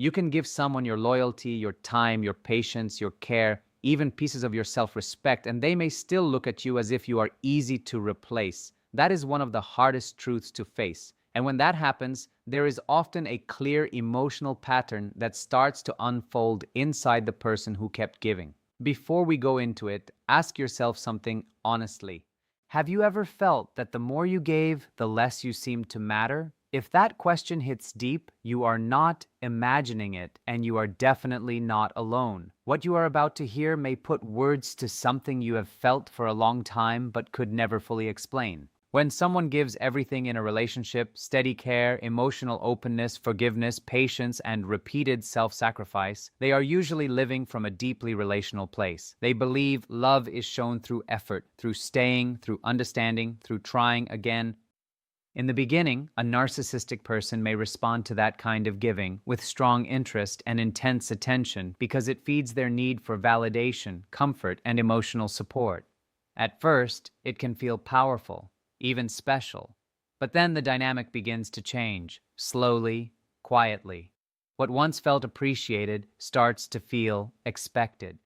You can give someone your loyalty, your time, your patience, your care, even pieces of your self-respect, and they may still look at you as if you are easy to replace. That is one of the hardest truths to face. And when that happens, there is often a clear emotional pattern that starts to unfold inside the person who kept giving. Before we go into it, ask yourself something honestly. Have you ever felt that the more you gave, the less you seemed to matter? If that question hits deep, you are not imagining it, and you are definitely not alone. What you are about to hear may put words to something you have felt for a long time but could never fully explain. When someone gives everything in a relationship, steady care, emotional openness, forgiveness, patience, and repeated self-sacrifice, they are usually living from a deeply relational place. They believe love is shown through effort, through staying, through understanding, through trying again. In the beginning, a narcissistic person may respond to that kind of giving with strong interest and intense attention because it feeds their need for validation, comfort, and emotional support. At first, it can feel powerful, even special. But then the dynamic begins to change, slowly, quietly. What once felt appreciated starts to feel expected.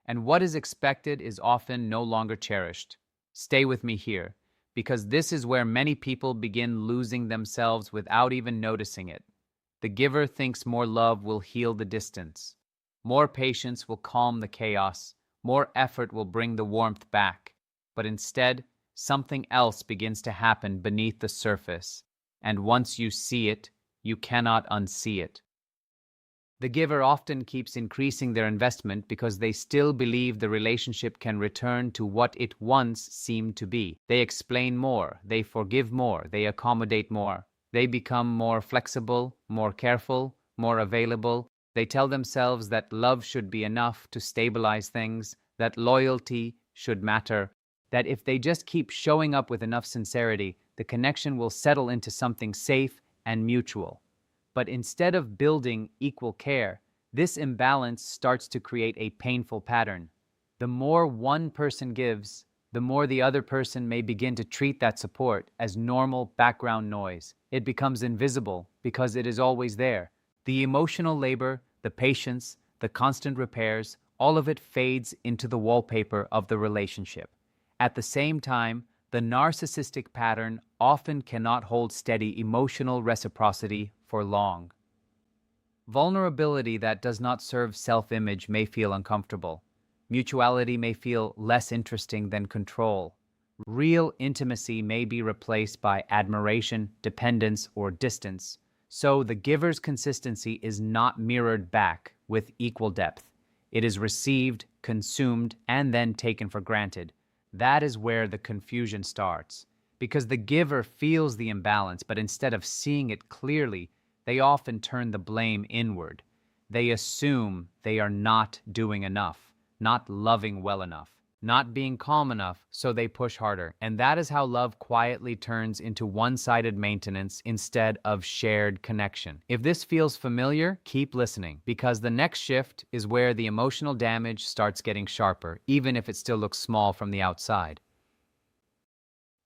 And what is expected is often no longer cherished. Stay with me here, because this is where many people begin losing themselves without even noticing it. The giver thinks more love will heal the distance. More patience will calm the chaos. More effort will bring the warmth back. But instead, something else begins to happen beneath the surface, and once you see it, you cannot unsee it. The giver often keeps increasing their investment because they still believe the relationship can return to what it once seemed to be. They explain more, they forgive more, they accommodate more. They become more flexible, more careful, more available. They tell themselves that love should be enough to stabilize things, that loyalty should matter, that if they just keep showing up with enough sincerity, the connection will settle into something safe and mutual. But instead of building equal care, this imbalance starts to create a painful pattern. The more one person gives, the more the other person may begin to treat that support as normal background noise. It becomes invisible because it is always there. The emotional labor, the patience, the constant repairs, all of it fades into the wallpaper of the relationship. At the same time, the narcissistic pattern often cannot hold steady emotional reciprocity for long. Vulnerability that does not serve self-image may feel uncomfortable. Mutuality may feel less interesting than control. Real intimacy may be replaced by admiration, dependence, or distance. So the giver's consistency is not mirrored back with equal depth. It is received, consumed, and then taken for granted. That is where the confusion starts, because the giver feels the imbalance, but instead of seeing it clearly, they often turn the blame inward. They assume they are not doing enough, not loving well enough, not being calm enough, so they push harder. And that is how love quietly turns into one-sided maintenance instead of shared connection. If this feels familiar, keep listening, because the next shift is where the emotional damage starts getting sharper, even if it still looks small from the outside.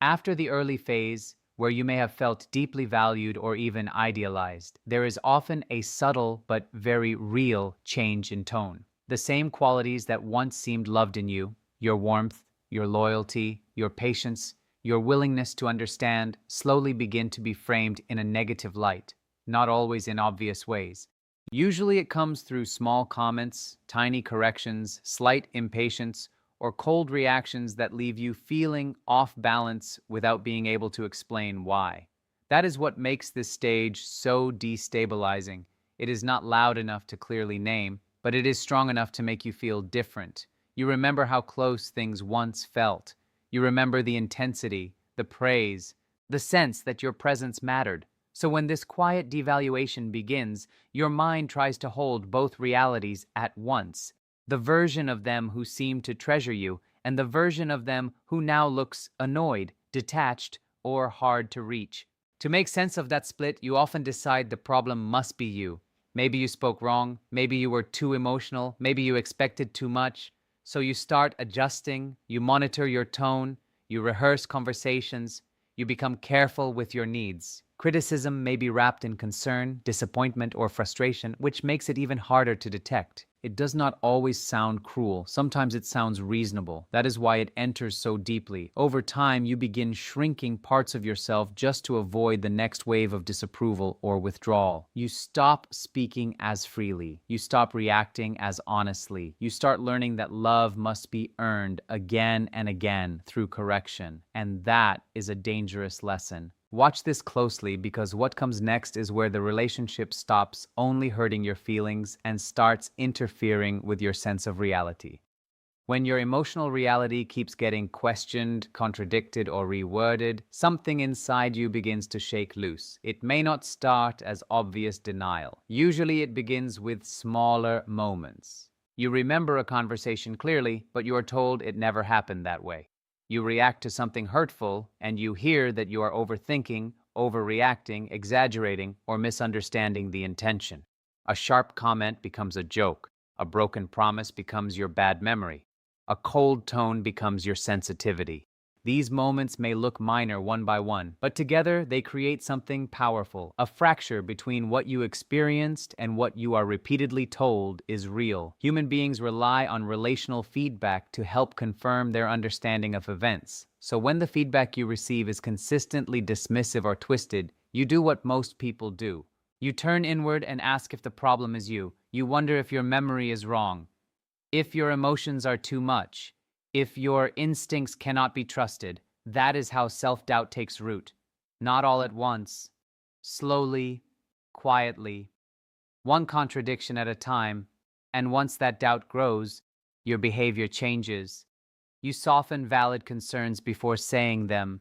After the early phase, where you may have felt deeply valued or even idealized, there is often a subtle but very real change in tone. The same qualities that once seemed loved in you, your warmth, your loyalty, your patience, your willingness to understand, slowly begin to be framed in a negative light, not always in obvious ways. Usually it comes through small comments, tiny corrections, slight impatience, or cold reactions that leave you feeling off balance without being able to explain why. That is what makes this stage so destabilizing. It is not loud enough to clearly name, but it is strong enough to make you feel different. You remember how close things once felt. You remember the intensity, the praise, the sense that your presence mattered. So when this quiet devaluation begins, your mind tries to hold both realities at once. The version of them who seemed to treasure you, and the version of them who now looks annoyed, detached, or hard to reach. To make sense of that split, you often decide the problem must be you. Maybe you spoke wrong, maybe you were too emotional, maybe you expected too much. So you start adjusting, you monitor your tone, you rehearse conversations, you become careful with your needs. Criticism may be wrapped in concern, disappointment, or frustration, which makes it even harder to detect. It does not always sound cruel. Sometimes it sounds reasonable. That is why it enters so deeply. Over time, you begin shrinking parts of yourself just to avoid the next wave of disapproval or withdrawal. You stop speaking as freely. You stop reacting as honestly. You start learning that love must be earned again and again through correction. And that is a dangerous lesson. Watch this closely, because what comes next is where the relationship stops only hurting your feelings and starts interfering with your sense of reality. When your emotional reality keeps getting questioned, contradicted, or reworded, something inside you begins to shake loose. It may not start as obvious denial. Usually it begins with smaller moments. You remember a conversation clearly, but you are told it never happened that way. You react to something hurtful, and you hear that you are overthinking, overreacting, exaggerating, or misunderstanding the intention. A sharp comment becomes a joke. A broken promise becomes your bad memory. A cold tone becomes your sensitivity. These moments may look minor one by one, but together they create something powerful. A fracture between what you experienced and what you are repeatedly told is real. Human beings rely on relational feedback to help confirm their understanding of events. So when the feedback you receive is consistently dismissive or twisted, you do what most people do. You turn inward and ask if the problem is you. You wonder if your memory is wrong, if your emotions are too much, if your instincts cannot be trusted. That is how self-doubt takes root. Not all at once, slowly, quietly, one contradiction at a time, and once that doubt grows, your behavior changes. You soften valid concerns before saying them.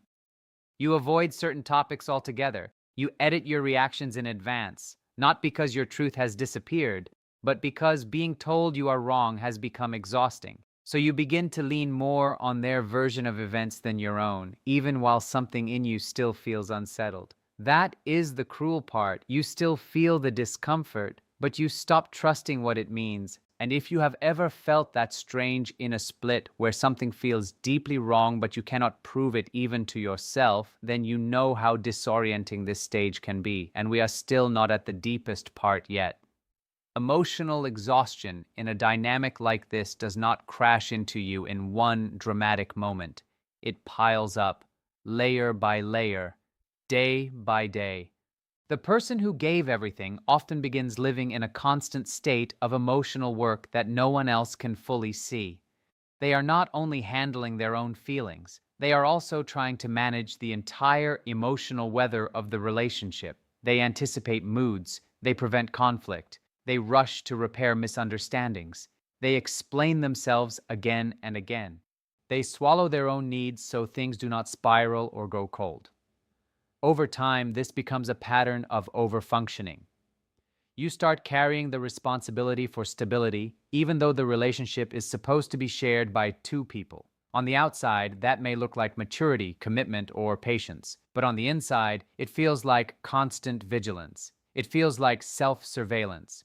You avoid certain topics altogether. You edit your reactions in advance, not because your truth has disappeared, but because being told you are wrong has become exhausting. So you begin to lean more on their version of events than your own, even while something in you still feels unsettled. That is the cruel part. You still feel the discomfort, but you stop trusting what it means. And if you have ever felt that strange inner split where something feels deeply wrong but you cannot prove it even to yourself, then you know how disorienting this stage can be. And we are still not at the deepest part yet. Emotional exhaustion in a dynamic like this does not crash into you in one dramatic moment. It piles up, layer by layer, day by day. The person who gave everything often begins living in a constant state of emotional work that no one else can fully see. They are not only handling their own feelings, they are also trying to manage the entire emotional weather of the relationship. They anticipate moods, they prevent conflict, they rush to repair misunderstandings. They explain themselves again and again. They swallow their own needs so things do not spiral or go cold. Over time, this becomes a pattern of overfunctioning. You start carrying the responsibility for stability, even though the relationship is supposed to be shared by two people. On the outside, that may look like maturity, commitment, or patience. But on the inside, it feels like constant vigilance. It feels like self-surveillance.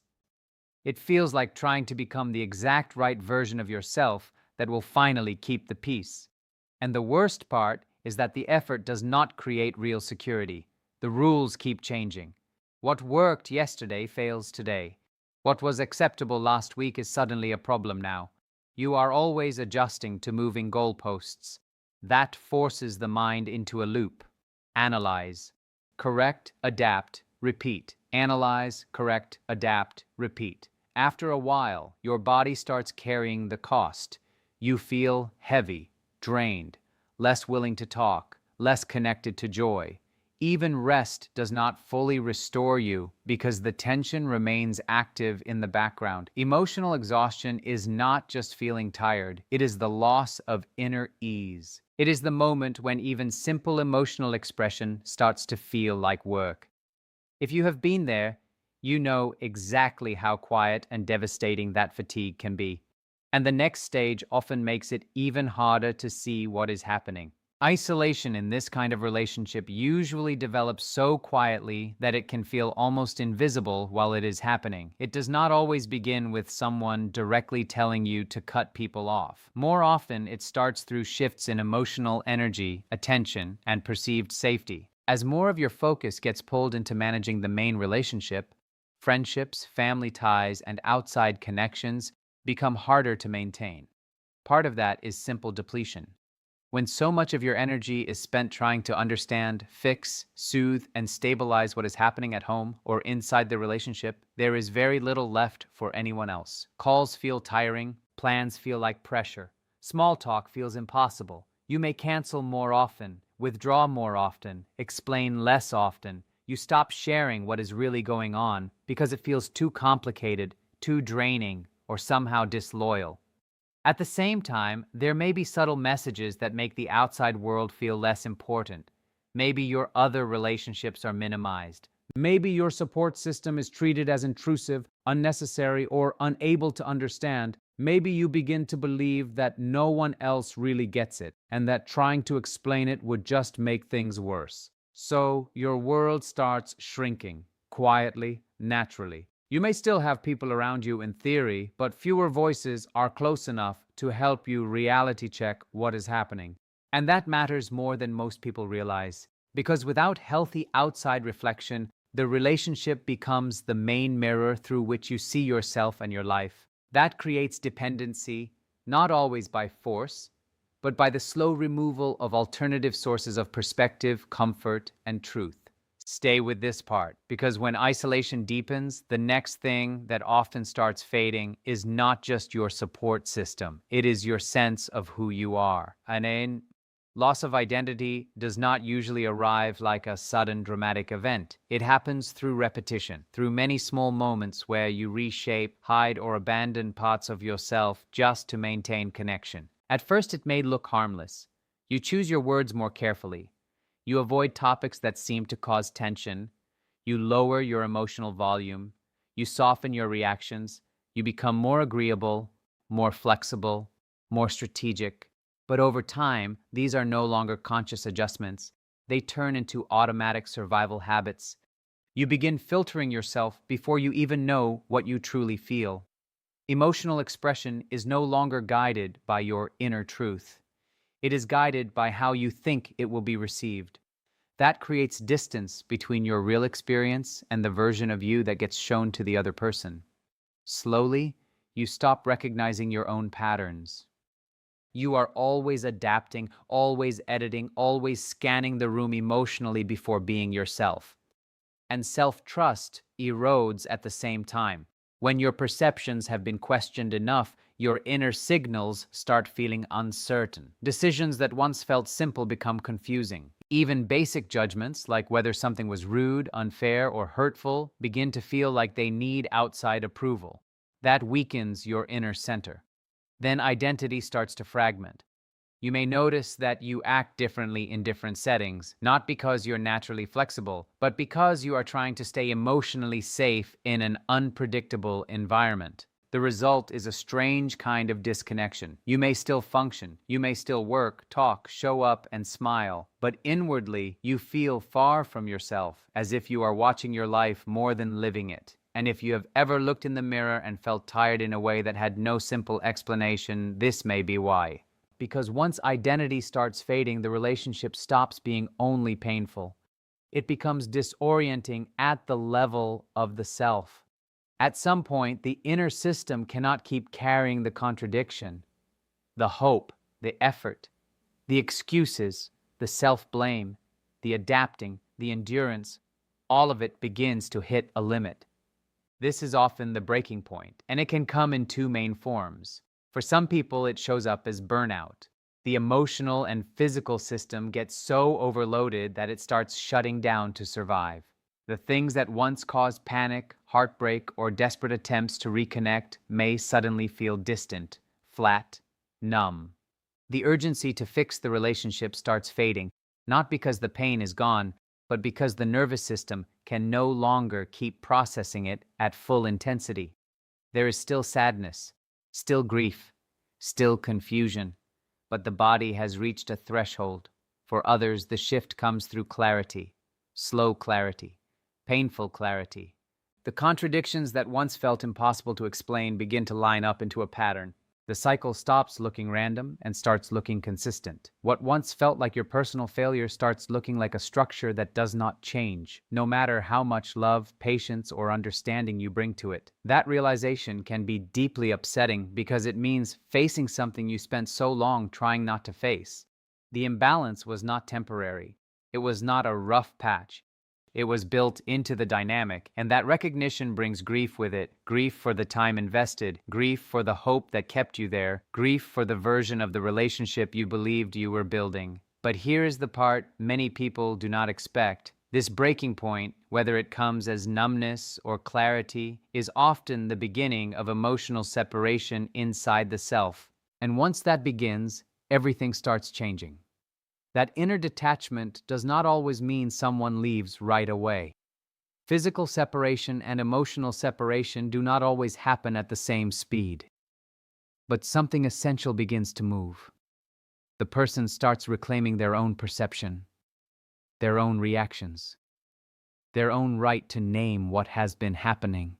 It feels like trying to become the exact right version of yourself that will finally keep the peace. And the worst part is that the effort does not create real security. The rules keep changing. What worked yesterday fails today. What was acceptable last week is suddenly a problem now. You are always adjusting to moving goalposts. That forces the mind into a loop. Analyze, correct, adapt, repeat. Analyze, correct, adapt, repeat. After a while, your body starts carrying the cost. You feel heavy, drained, less willing to talk, less connected to joy. Even rest does not fully restore you because the tension remains active in the background. Emotional exhaustion is not just feeling tired, it is the loss of inner ease. It is the moment when even simple emotional expression starts to feel like work. If you have been there, you know exactly how quiet and devastating that fatigue can be. And the next stage often makes it even harder to see what is happening. Isolation in this kind of relationship usually develops so quietly that it can feel almost invisible while it is happening. It does not always begin with someone directly telling you to cut people off. More often, it starts through shifts in emotional energy, attention, and perceived safety. As more of your focus gets pulled into managing the main relationship, friendships, family ties, and outside connections become harder to maintain. Part of that is simple depletion. When so much of your energy is spent trying to understand, fix, soothe, and stabilize what is happening at home or inside the relationship, there is very little left for anyone else. Calls feel tiring, plans feel like pressure, small talk feels impossible. You may cancel more often, withdraw more often, explain less often. You stop sharing what is really going on because it feels too complicated, too draining, or somehow disloyal. At the same time, there may be subtle messages that make the outside world feel less important. Maybe your other relationships are minimized. Maybe your support system is treated as intrusive, unnecessary, or unable to understand. Maybe you begin to believe that no one else really gets it, and that trying to explain it would just make things worse. So, your world starts shrinking, quietly, naturally. You may still have people around you in theory, but fewer voices are close enough to help you reality check what is happening. And that matters more than most people realize, because without healthy outside reflection, the relationship becomes the main mirror through which you see yourself and your life. That creates dependency, not always by force, but by the slow removal of alternative sources of perspective, comfort, and truth. Stay with this part, because when isolation deepens, the next thing that often starts fading is not just your support system, it is your sense of who you are. And loss of identity does not usually arrive like a sudden dramatic event. It happens through repetition, through many small moments where you reshape, hide, or abandon parts of yourself just to maintain connection. At first, it may look harmless. You choose your words more carefully. You avoid topics that seem to cause tension. You lower your emotional volume. You soften your reactions. You become more agreeable, more flexible, more strategic. But over time, these are no longer conscious adjustments. They turn into automatic survival habits. You begin filtering yourself before you even know what you truly feel. Emotional expression is no longer guided by your inner truth. It is guided by how you think it will be received. That creates distance between your real experience and the version of you that gets shown to the other person. Slowly, you stop recognizing your own patterns. You are always adapting, always editing, always scanning the room emotionally before being yourself. And self-trust erodes at the same time. When your perceptions have been questioned enough, your inner signals start feeling uncertain. Decisions that once felt simple become confusing. Even basic judgments, like whether something was rude, unfair, or hurtful, begin to feel like they need outside approval. That weakens your inner center. Then identity starts to fragment. You may notice that you act differently in different settings, not because you're naturally flexible, but because you are trying to stay emotionally safe in an unpredictable environment. The result is a strange kind of disconnection. You may still function, you may still work, talk, show up, and smile, but inwardly you feel far from yourself, as if you are watching your life more than living it. And if you have ever looked in the mirror and felt tired in a way that had no simple explanation, this may be why. Because once identity starts fading, the relationship stops being only painful. It becomes disorienting at the level of the self. At some point, the inner system cannot keep carrying the contradiction, the hope, the effort, the excuses, the self-blame, the adapting, the endurance. All of it begins to hit a limit. This is often the breaking point, and it can come in two main forms. For some people, it shows up as burnout. The emotional and physical system gets so overloaded that it starts shutting down to survive. The things that once caused panic, heartbreak, or desperate attempts to reconnect may suddenly feel distant, flat, numb. The urgency to fix the relationship starts fading, not because the pain is gone, but because the nervous system can no longer keep processing it at full intensity. There is still sadness, still grief, still confusion, but the body has reached a threshold. For others, the shift comes through clarity, slow clarity, painful clarity. The contradictions that once felt impossible to explain begin to line up into a pattern. The cycle stops looking random and starts looking consistent. What once felt like your personal failure starts looking like a structure that does not change, no matter how much love, patience, or understanding you bring to it. That realization can be deeply upsetting because it means facing something you spent so long trying not to face. The imbalance was not temporary. It was not a rough patch. It was built into the dynamic, and that recognition brings grief with it. Grief for the time invested, grief for the hope that kept you there, grief for the version of the relationship you believed you were building. But here is the part many people do not expect. This breaking point, whether it comes as numbness or clarity, is often the beginning of emotional separation inside the self. And once that begins, everything starts changing. That inner detachment does not always mean someone leaves right away. Physical separation and emotional separation do not always happen at the same speed. But something essential begins to move. The person starts reclaiming their own perception, their own reactions, their own right to name what has been happening.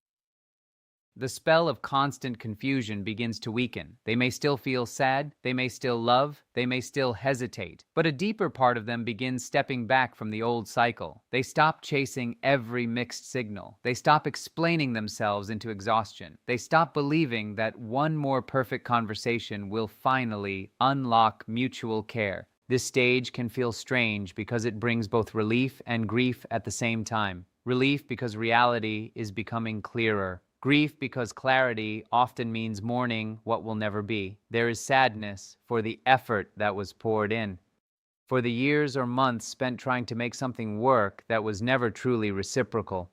The spell of constant confusion begins to weaken. They may still feel sad, they may still love, they may still hesitate, but a deeper part of them begins stepping back from the old cycle. They stop chasing every mixed signal. They stop explaining themselves into exhaustion. They stop believing that one more perfect conversation will finally unlock mutual care. This stage can feel strange because it brings both relief and grief at the same time. Relief because reality is becoming clearer. Grief because clarity often means mourning what will never be. There is sadness for the effort that was poured in, for the years or months spent trying to make something work that was never truly reciprocal,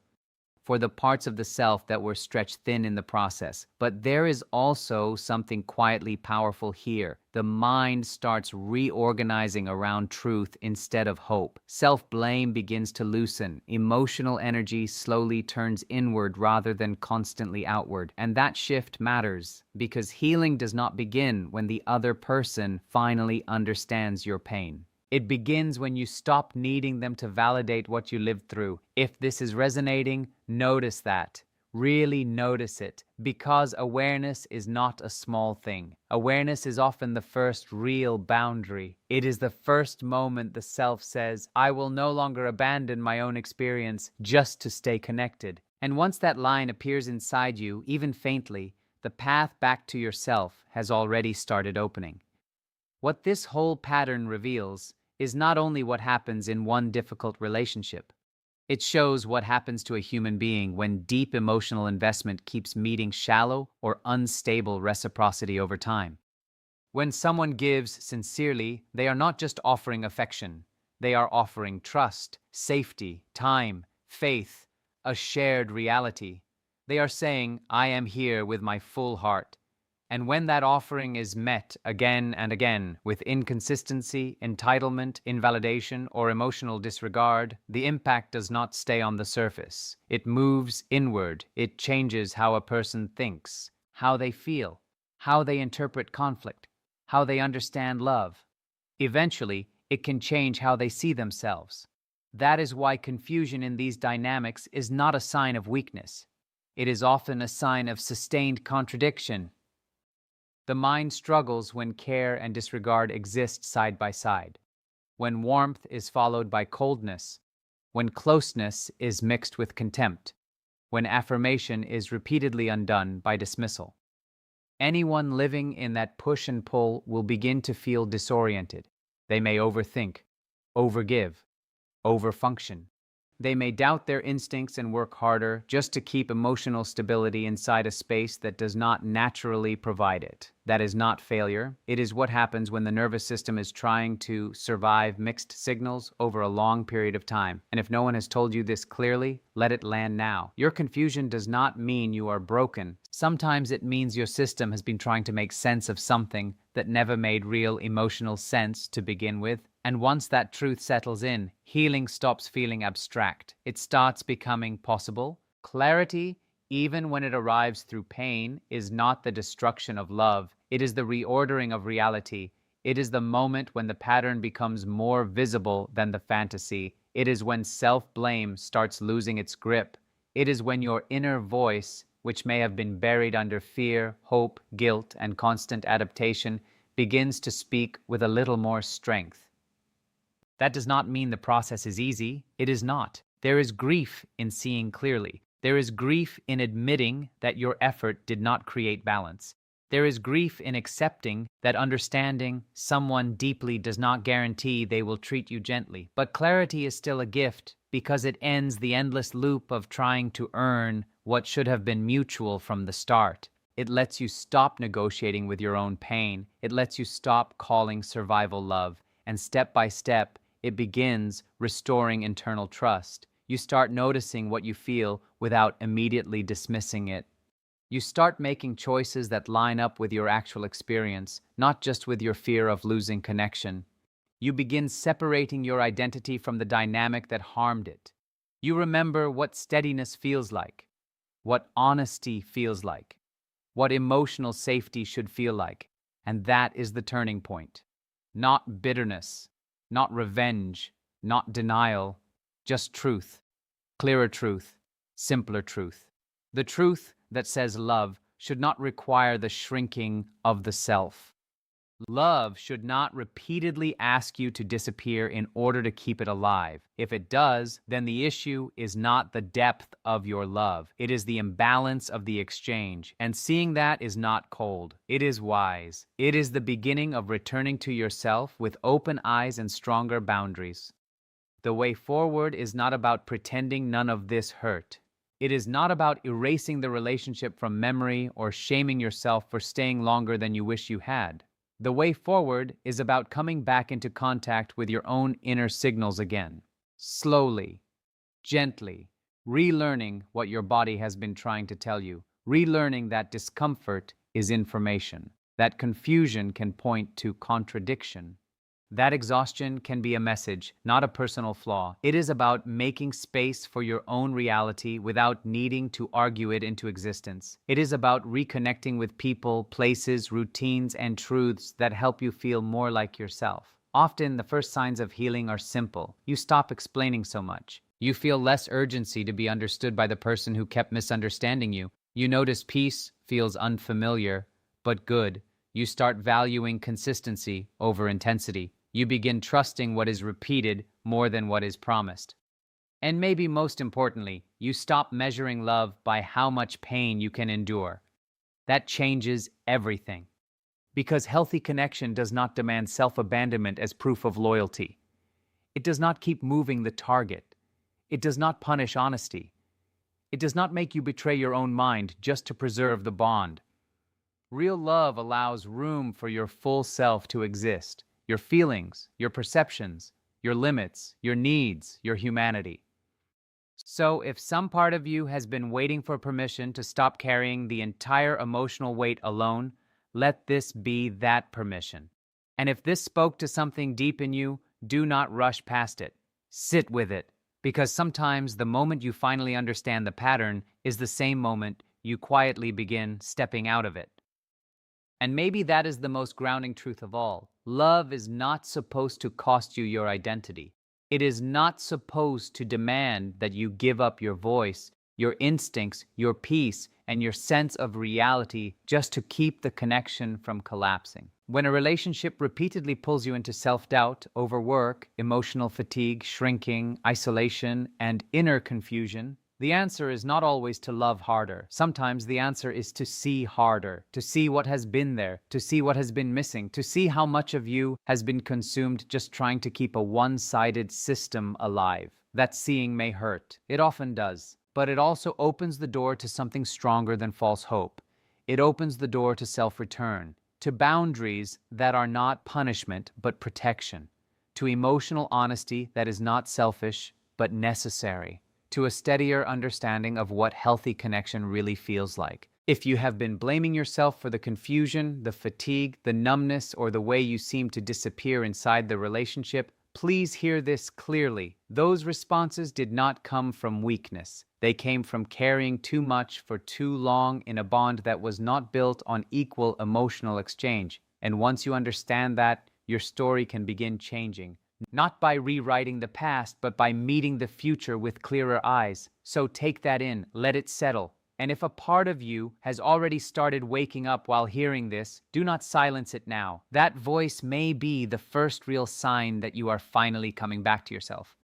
for the parts of the self that were stretched thin in the process. But there is also something quietly powerful here. The mind starts reorganizing around truth instead of hope. Self-blame begins to loosen. Emotional energy slowly turns inward rather than constantly outward. And that shift matters because healing does not begin when the other person finally understands your pain. It begins when you stop needing them to validate what you lived through. If this is resonating, notice that. Really notice it, because awareness is not a small thing. Awareness is often the first real boundary. It is the first moment the self says, I will no longer abandon my own experience just to stay connected. And once that line appears inside you, even faintly, the path back to yourself has already started opening. What this whole pattern reveals is not only what happens in one difficult relationship. It shows what happens to a human being when deep emotional investment keeps meeting shallow or unstable reciprocity over time. When someone gives sincerely, they are not just offering affection. They are offering trust, safety, time, faith, a shared reality. They are saying, I am here with my full heart. And when that offering is met again and again with inconsistency, entitlement, invalidation, or emotional disregard, the impact does not stay on the surface. It moves inward. It changes how a person thinks, how they feel, how they interpret conflict, how they understand love. Eventually, it can change how they see themselves. That is why confusion in these dynamics is not a sign of weakness. It is often a sign of sustained contradiction. The mind struggles when care and disregard exist side by side, when warmth is followed by coldness, when closeness is mixed with contempt, when affirmation is repeatedly undone by dismissal. Anyone living in that push and pull will begin to feel disoriented. They may overthink, overgive, overfunction. They may doubt their instincts and work harder just to keep emotional stability inside a space that does not naturally provide it. That is not failure. It is what happens when the nervous system is trying to survive mixed signals over a long period of time. And if no one has told you this clearly, let it land now. Your confusion does not mean you are broken. Sometimes it means your system has been trying to make sense of something that never made real emotional sense to begin with. And once that truth settles in, healing stops feeling abstract. It starts becoming possible. Clarity, even when it arrives through pain, is not the destruction of love. It is the reordering of reality. It is the moment when the pattern becomes more visible than the fantasy. It is when self-blame starts losing its grip. It is when your inner voice which may have been buried under fear, hope, guilt, and constant adaptation, begins to speak with a little more strength. That does not mean the process is easy. It is not. There is grief in seeing clearly. There is grief in admitting that your effort did not create balance. There is grief in accepting that understanding someone deeply does not guarantee they will treat you gently. But clarity is still a gift because it ends the endless loop of trying to earn what should have been mutual from the start. It lets you stop negotiating with your own pain. It lets you stop calling survival love. And step by step, it begins restoring internal trust. You start noticing what you feel without immediately dismissing it. You start making choices that line up with your actual experience, not just with your fear of losing connection. You begin separating your identity from the dynamic that harmed it. You remember what steadiness feels like, what honesty feels like, what emotional safety should feel like. And that is the turning point. Not bitterness, not revenge, not denial, just truth. Clearer truth, simpler truth. The truth that says love should not require the shrinking of the self. Love should not repeatedly ask you to disappear in order to keep it alive. If it does, then the issue is not the depth of your love. It is the imbalance of the exchange. And seeing that is not cold. It is wise. It is the beginning of returning to yourself with open eyes and stronger boundaries. The way forward is not about pretending none of this hurt. It is not about erasing the relationship from memory or shaming yourself for staying longer than you wish you had. The way forward is about coming back into contact with your own inner signals again. Slowly, gently, relearning what your body has been trying to tell you. Relearning that discomfort is information. That confusion can point to contradiction. That exhaustion can be a message, not a personal flaw. It is about making space for your own reality without needing to argue it into existence. It is about reconnecting with people, places, routines, and truths that help you feel more like yourself. Often, the first signs of healing are simple. You stop explaining so much. You feel less urgency to be understood by the person who kept misunderstanding you. You notice peace feels unfamiliar, but good. You start valuing consistency over intensity. You begin trusting what is repeated more than what is promised. And maybe most importantly, you stop measuring love by how much pain you can endure. That changes everything. Because healthy connection does not demand self-abandonment as proof of loyalty. It does not keep moving the target. It does not punish honesty. It does not make you betray your own mind just to preserve the bond. Real love allows room for your full self to exist. Your feelings, your perceptions, your limits, your needs, your humanity. So if some part of you has been waiting for permission to stop carrying the entire emotional weight alone, let this be that permission. And if this spoke to something deep in you, do not rush past it. Sit with it, because sometimes the moment you finally understand the pattern is the same moment you quietly begin stepping out of it. And maybe that is the most grounding truth of all. Love is not supposed to cost you your identity. It is not supposed to demand that you give up your voice, your instincts, your peace, and your sense of reality just to keep the connection from collapsing. When a relationship repeatedly pulls you into self-doubt, overwork, emotional fatigue, shrinking, isolation, and inner confusion, the answer is not always to love harder. Sometimes the answer is to see harder, to see what has been there, to see what has been missing, to see how much of you has been consumed just trying to keep a one-sided system alive. That seeing may hurt. It often does. But it also opens the door to something stronger than false hope. It opens the door to self-return, to boundaries that are not punishment but protection, to emotional honesty that is not selfish but necessary, to a steadier understanding of what healthy connection really feels like. If you have been blaming yourself for the confusion, the fatigue, the numbness, or the way you seem to disappear inside the relationship, please hear this clearly. Those responses did not come from weakness. They came from carrying too much for too long in a bond that was not built on equal emotional exchange. And once you understand that, your story can begin changing. Not by rewriting the past, but by meeting the future with clearer eyes. So take that in, let it settle, And if a part of you has already started waking up while hearing this, do not silence it now. That voice may be the first real sign that you are finally coming back to yourself.